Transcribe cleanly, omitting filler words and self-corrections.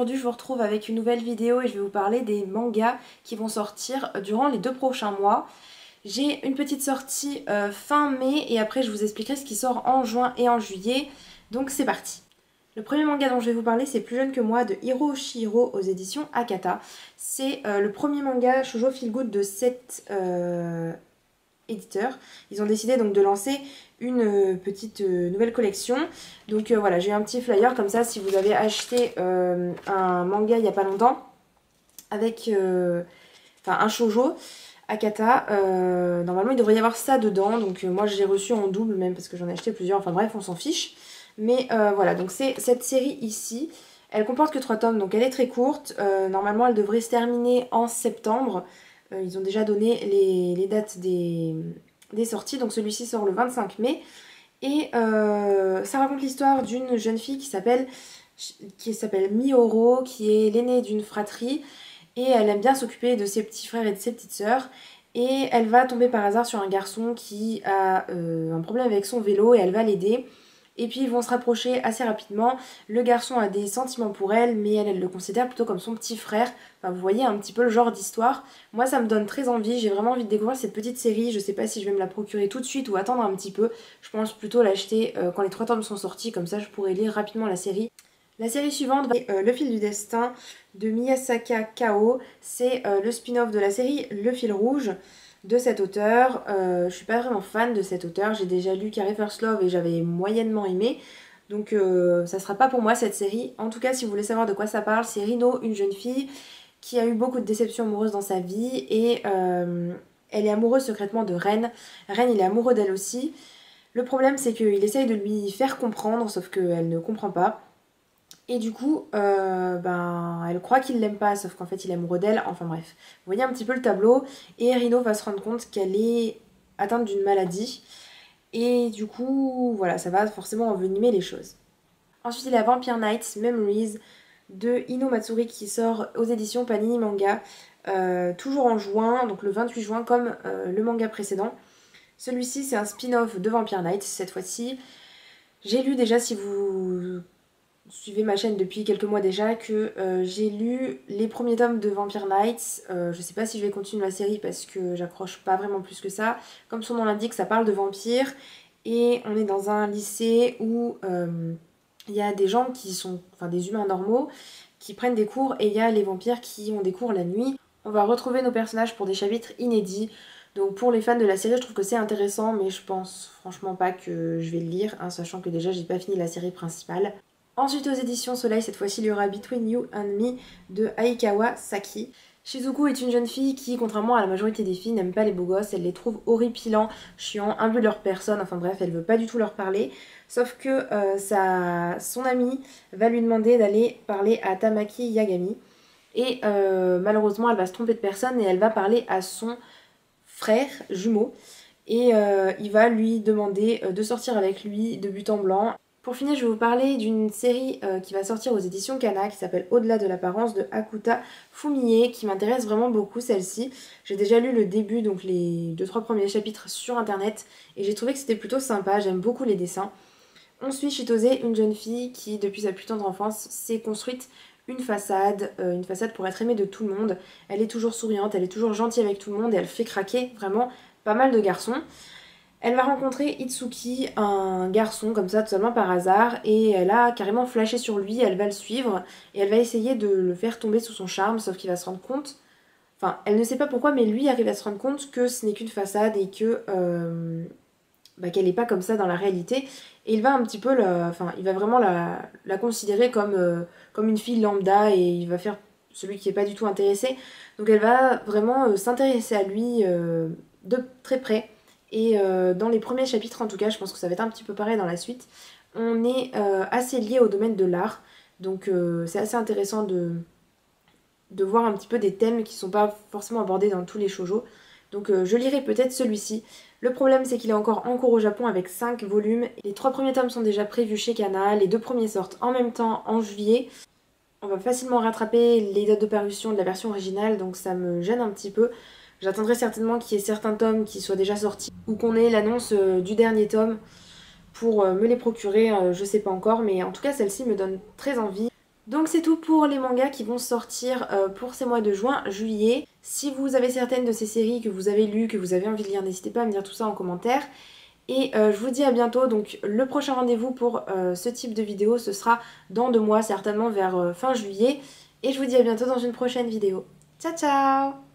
aujourd'hui je vous retrouve avec une nouvelle vidéo et je vais vous parler des mangas qui vont sortir durant les 2 prochains mois. J'ai une petite sortie fin mai et après je vous expliquerai ce qui sort en juin et en juillet. Donc c'est parti. Le premier manga dont je vais vous parler c'est Plus jeune que moi de Hiro Shihiro aux éditions Akata. C'est le premier manga shoujo feel good de cet éditeur. Ils ont décidé donc de lancer une petite nouvelle collection. Donc voilà, j'ai un petit flyer comme ça si vous avez acheté un manga il n'y a pas longtemps avec un shoujo Akata, normalement il devrait y avoir ça dedans. Donc moi je l'ai reçu en double même parce que j'en ai acheté plusieurs, enfin bref on s'en fiche. Mais voilà, donc c'est cette série ici. Elle comporte que 3 tomes, donc elle est très courte. Normalement elle devrait se terminer en septembre. Ils ont déjà donné les dates des sorties, donc celui-ci sort le 25 mai. Et ça raconte l'histoire d'une jeune fille qui s'appelle Mihoro, qui est l'aînée d'une fratrie. Et elle aime bien s'occuper de ses petits frères et de ses petites sœurs. Et elle va tomber par hasard sur un garçon qui a un problème avec son vélo et elle va l'aider. Et puis ils vont se rapprocher assez rapidement. Le garçon a des sentiments pour elle, mais elle le considère plutôt comme son petit frère. Enfin, vous voyez un petit peu le genre d'histoire. Moi, ça me donne très envie. J'ai vraiment envie de découvrir cette petite série. Je sais pas si je vais me la procurer tout de suite ou attendre un petit peu. Je pense plutôt l'acheter quand les 3 tomes sont sortis. Comme ça, je pourrai lire rapidement la série. La série suivante va être Le fil du destin de Miyasaka Kao. C'est le spin-off de la série Le fil rouge de cet auteur. Je suis pas vraiment fan de cet auteur. J'ai déjà lu Carrie First Love et j'avais moyennement aimé. Donc ça sera pas pour moi cette série. En tout cas, si vous voulez savoir de quoi ça parle, c'est Rino, une jeune fille qui a eu beaucoup de déceptions amoureuses dans sa vie et elle est amoureuse secrètement de Ren. Ren, il est amoureux d'elle aussi. Le problème, c'est qu'il essaye de lui faire comprendre, sauf qu'elle ne comprend pas. Et du coup, elle croit qu'il l'aime pas, sauf qu'en fait il est amoureux d'elle. Enfin bref, vous voyez un petit peu le tableau. Et Rino va se rendre compte qu'elle est atteinte d'une maladie. Et du coup, voilà, ça va forcément envenimer les choses. Ensuite, il y a Vampire Nights Memories de Ino Matsuri qui sort aux éditions Panini Manga. Toujours en juin, donc le 28 juin, comme le manga précédent. Celui-ci, c'est un spin-off de Vampire Nights cette fois-ci. J'ai lu déjà, si vous suivez ma chaîne depuis quelques mois déjà, que j'ai lu les premiers tomes de Vampire Nights. Je sais pas si je vais continuer la série parce que j'accroche pas vraiment plus que ça. Comme son nom l'indique, ça parle de vampires et on est dans un lycée où il y a des gens qui sont, enfin des humains normaux, qui prennent des cours et il y a les vampires qui ont des cours la nuit. On va retrouver nos personnages pour des chapitres inédits. Donc pour les fans de la série, je trouve que c'est intéressant, mais je pense franchement pas que je vais le lire, hein, sachant que déjà j'ai pas fini la série principale. Ensuite aux éditions Soleil, cette fois-ci il y aura Between You and Me de Aikawa Saki. Shizuku est une jeune fille qui, contrairement à la majorité des filles, n'aime pas les beaux gosses, elle les trouve horripilants, chiants, imbus de leur personne, enfin bref, elle veut pas du tout leur parler. Sauf que son amie va lui demander d'aller parler à Tamaki Yagami. Et malheureusement elle va se tromper de personne et elle va parler à son frère jumeau. Et il va lui demander de sortir avec lui de but en blanc. Pour finir, je vais vous parler d'une série qui va sortir aux éditions Kana qui s'appelle Au-delà de l'apparence de Hakuta Fumie, qui m'intéresse vraiment beaucoup celle-ci. J'ai déjà lu le début, donc les 2-3 premiers chapitres sur internet, et j'ai trouvé que c'était plutôt sympa, j'aime beaucoup les dessins. On suit Chitose, une jeune fille qui, depuis sa plus tendre enfance, s'est construite une façade pour être aimée de tout le monde. Elle est toujours souriante, elle est toujours gentille avec tout le monde, et elle fait craquer vraiment pas mal de garçons. Elle va rencontrer Itsuki, un garçon comme ça, totalement par hasard, et elle a carrément flashé sur lui, elle va le suivre, et elle va essayer de le faire tomber sous son charme, sauf qu'il va se rendre compte, enfin, elle ne sait pas pourquoi, mais lui arrive à se rendre compte que ce n'est qu'une façade et que qu'elle n'est pas comme ça dans la réalité, et il va un petit peu, il va vraiment la considérer comme une fille lambda, et il va faire celui qui n'est pas du tout intéressé, donc elle va vraiment s'intéresser à lui de très près. Et dans les premiers chapitres en tout cas, je pense que ça va être un petit peu pareil dans la suite, on est assez lié au domaine de l'art, donc c'est assez intéressant de voir un petit peu des thèmes qui sont pas forcément abordés dans tous les shoujo. Donc je lirai peut-être celui-ci. Le problème c'est qu'il est encore en cours au Japon avec 5 volumes. Les 3 premiers tomes sont déjà prévus chez Kana, les 2 premiers sortent en même temps en juillet. On va facilement rattraper les dates de parution de la version originale, donc ça me gêne un petit peu. J'attendrai certainement qu'il y ait certains tomes qui soient déjà sortis ou qu'on ait l'annonce du dernier tome pour me les procurer, je sais pas encore, mais en tout cas celle-ci me donne très envie. Donc c'est tout pour les mangas qui vont sortir pour ces mois de juin, juillet. Si vous avez certaines de ces séries que vous avez lues, que vous avez envie de lire, n'hésitez pas à me dire tout ça en commentaire. Et je vous dis à bientôt. Donc le prochain rendez-vous pour ce type de vidéo, ce sera dans 2 mois, certainement vers fin juillet. Et je vous dis à bientôt dans une prochaine vidéo. Ciao ciao!